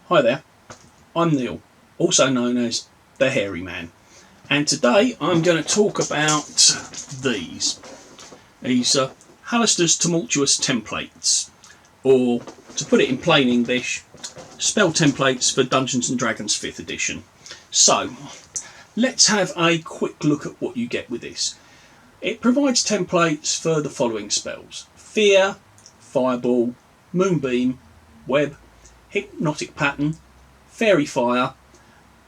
Hi there, I'm Neil, also known as the Hairy Man, and today I'm going to talk about these Halastur's Tumultuous templates, or to put it in plain English, spell templates for Dungeons and Dragons 5th edition. So let's have a quick look at what you get with this. It provides templates for the following spells: Fear, Fireball, Moonbeam, Web, Hypnotic Pattern, Fairy Fire,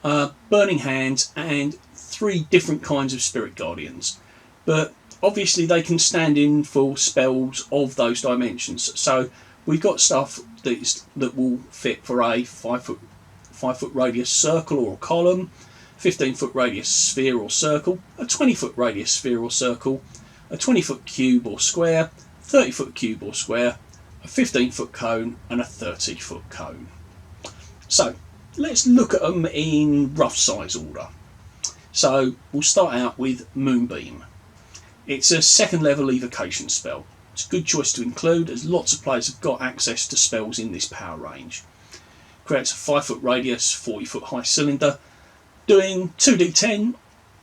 Burning Hands, and 3 different kinds of Spirit Guardians. But obviously they can stand in for spells of those dimensions. So we've got stuff that will fit for a 5 foot radius circle or column, 15-foot radius sphere or circle, a 20-foot radius sphere or circle, a 20-foot cube or square, 30-foot cube or square, a 15-foot cone, and a 30-foot cone. So let's look at them in rough size order. So we'll start out with Moonbeam. It's a 2nd level evocation spell. It's a good choice to include, as lots of players have got access to spells in this power range. Creates a 5-foot radius, 40-foot high cylinder, doing 2d10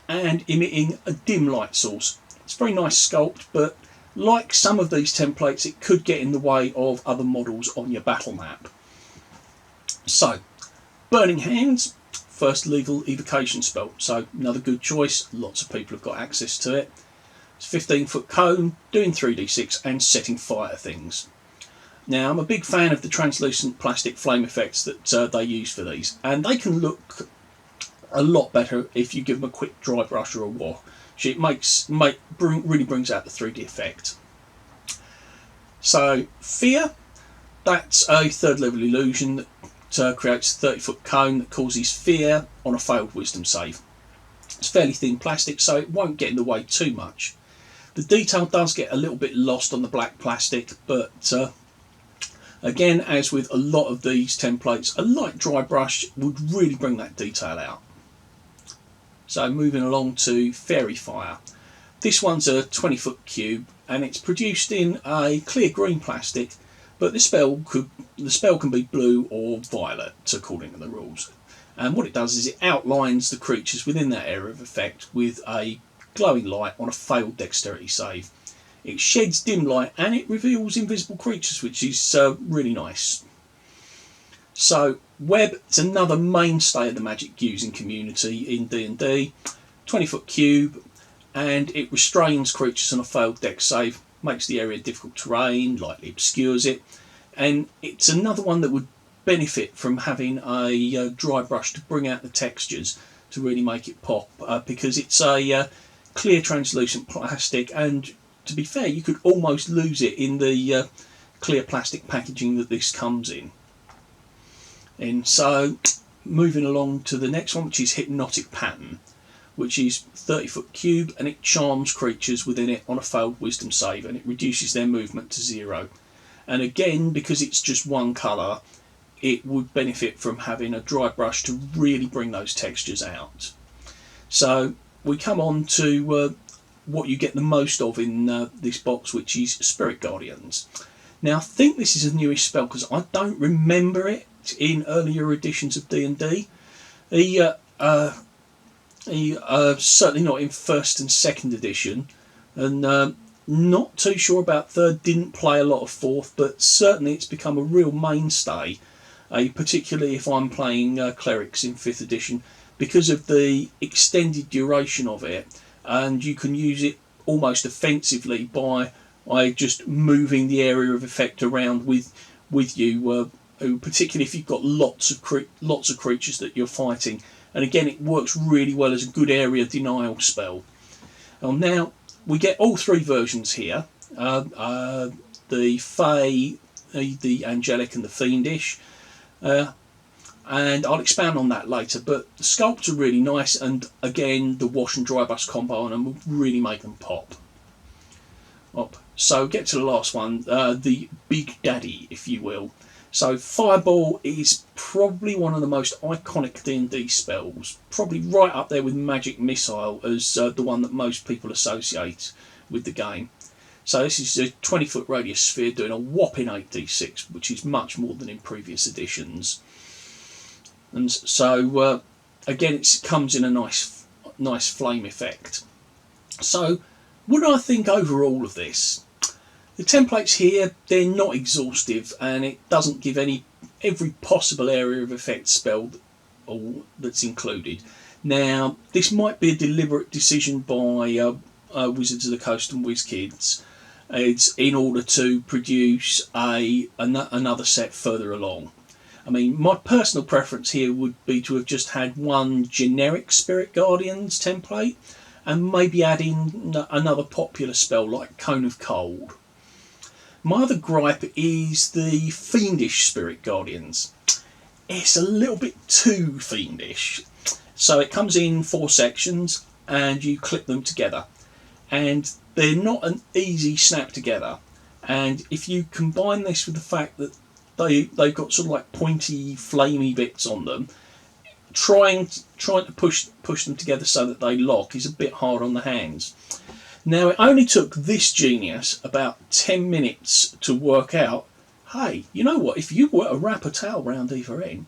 and emitting a dim light source. It's a very nice sculpt, but like some of these templates, it could get in the way of other models on your battle map. So, Burning Hands, 1st level evocation spell, so another good choice. Lots of people have got access to it. It's a 15-foot cone, doing 3d6 and setting fire things. Now, I'm a big fan of the translucent plastic flame effects that they use for these, and they can look a lot better if you give them a quick dry brush or a wash. It really brings out the 3D effect. So, Fear, that's a 3rd level illusion that creates a 30-foot cone that causes fear on a failed wisdom save. It's fairly thin plastic, so it won't get in the way too much. The detail does get a little bit lost on the black plastic, but again, as with a lot of these templates, a light dry brush would really bring that detail out. So moving along to Fairy Fire. This one's a 20-foot cube, and it's produced in a clear green plastic, but the spell can be blue or violet according to the rules. And what it does is it outlines the creatures within that area of effect with a glowing light on a failed dexterity save. It sheds dim light and it reveals invisible creatures, which is really nice. So Web, it's another mainstay of the magic using community in D&D. 20-foot cube, and it restrains creatures on a failed dex save, makes the area difficult terrain, lightly obscures it, and it's another one that would benefit from having a dry brush to bring out the textures to really make it pop, because it's a clear translucent plastic, and to be fair, you could almost lose it in the clear plastic packaging that this comes in. And so moving along to the next one, which is Hypnotic Pattern, which is 30-foot cube, and it charms creatures within it on a failed wisdom save, and it reduces their movement to 0. And again, because it's just one colour, it would benefit from having a dry brush to really bring those textures out. So we come on to what you get the most of in this box, which is Spirit Guardians. Now, I think this is a newish spell because I don't remember it in earlier editions of D&D. He certainly not in 1st and 2nd edition, and not too sure about 3rd, didn't play a lot of 4th, but certainly it's become a real mainstay, particularly if I'm playing clerics in 5th edition, because of the extended duration of it, and you can use it almost offensively by just moving the area of effect around with you, particularly if you've got lots of creatures that you're fighting. And again, it works really well as a good area denial spell. Now we get all 3 versions here: the Fey, the Angelic, and the Fiendish. And I'll expand on that later. But the sculpts are really nice, and again, the wash and dry brush combo on them will really make them pop. So get to the last one, the Big Daddy, if you will. So Fireball is probably one of the most iconic D&D spells, probably right up there with Magic Missile as the one that most people associate with the game. So this is a 20-foot radius sphere doing a whopping 8d6, which is much more than in previous editions. and so again it comes in a nice flame effect. So what do I think overall of this? The templates here, they're not exhaustive, and it doesn't give every possible area of effect spell that's included. Now, this might be a deliberate decision by Wizards of the Coast and WizKids. It's in order to produce another set further along. I mean, my personal preference here would be to have just had one generic Spirit Guardians template, and maybe add in another popular spell like Cone of Cold. My other gripe is the Fiendish Spirit Guardians. It's a little bit too fiendish. So it comes in 4 sections and you clip them together. And they're not an easy snap together. And if you combine this with the fact that they've got sort of like pointy, flamey bits on them, trying to push them together so that they lock is a bit hard on the hands. Now, it only took this genius about 10 minutes to work out, hey, you know what, if you were to wrap a towel round either end,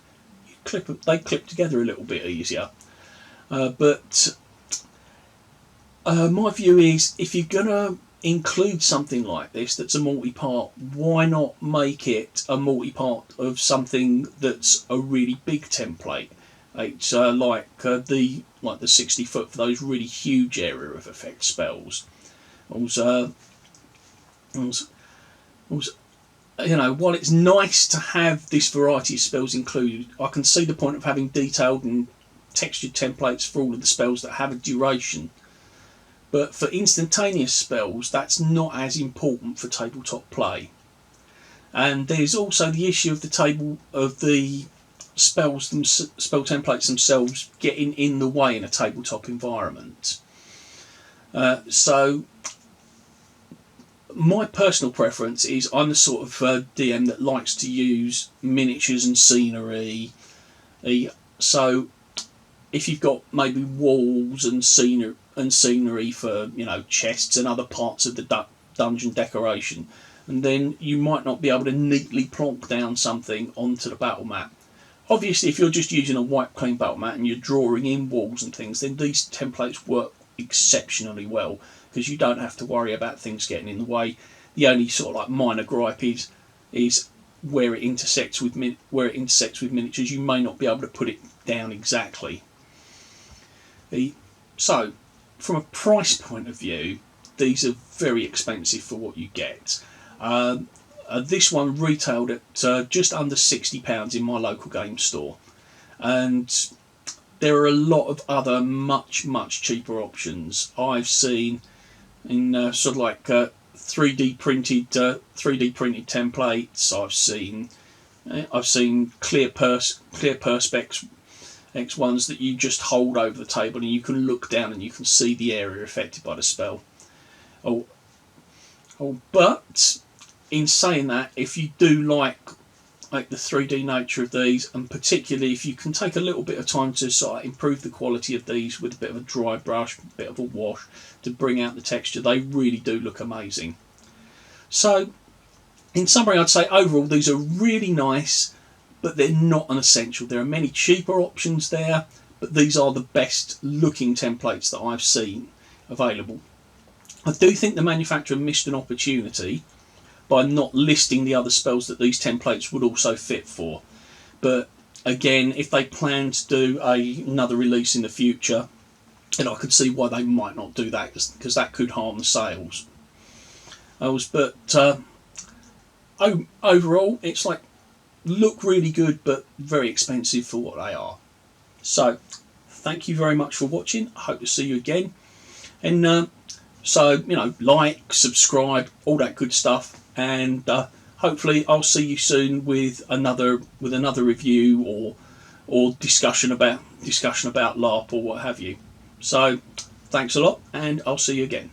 they clip together a little bit easier. But my view is, if you're going to include something like this that's a multi-part, why not make it a multi-part of something that's a really big template? It's like the 60 foot for those really huge area of effect spells. Also, you know, while it's nice to have this variety of spells included, I can see the point of having detailed and textured templates for all of the spells that have a duration. But for instantaneous spells, that's not as important for tabletop play. And there's also the issue of the spell templates themselves getting in the way in a tabletop environment. So my personal preference is, I'm the sort of DM that likes to use miniatures and scenery. So if you've got maybe walls and scenery for, you know, chests and other parts of the dungeon decoration, and then you might not be able to neatly plonk down something onto the battle map. Obviously, if you're just using a white clean battle mat and you're drawing in walls and things, then these templates work exceptionally well, because you don't have to worry about things getting in the way. The only sort of like minor gripe is where it intersects with miniatures. You may not be able to put it down exactly. So, from a price point of view, these are very expensive for what you get. This one retailed at just under £60 in my local game store, and there are a lot of other much cheaper options I've seen in sort of like 3D printed templates. I've seen clear perspex ones that you just hold over the table and you can look down and you can see the area affected by the spell. But in saying that, if you do like the 3D nature of these, and particularly if you can take a little bit of time to sort of improve the quality of these with a bit of a dry brush, a bit of a wash to bring out the texture, they really do look amazing. So in summary, I'd say overall these are really nice, but they're not an essential. There are many cheaper options there, but these are the best looking templates that I've seen available. I do think the manufacturer missed an opportunity by not listing the other spells that these templates would also fit for. But again, if they plan to do another release in the future, then I could see why they might not do that, because that could harm the sales. But overall, it's like, look really good, but very expensive for what they are. So, thank you very much for watching. I hope to see you again. And so, you know, like, subscribe, all that good stuff. And hopefully I'll see you soon with another review or discussion about LARP or what have you. So thanks a lot, and I'll see you again.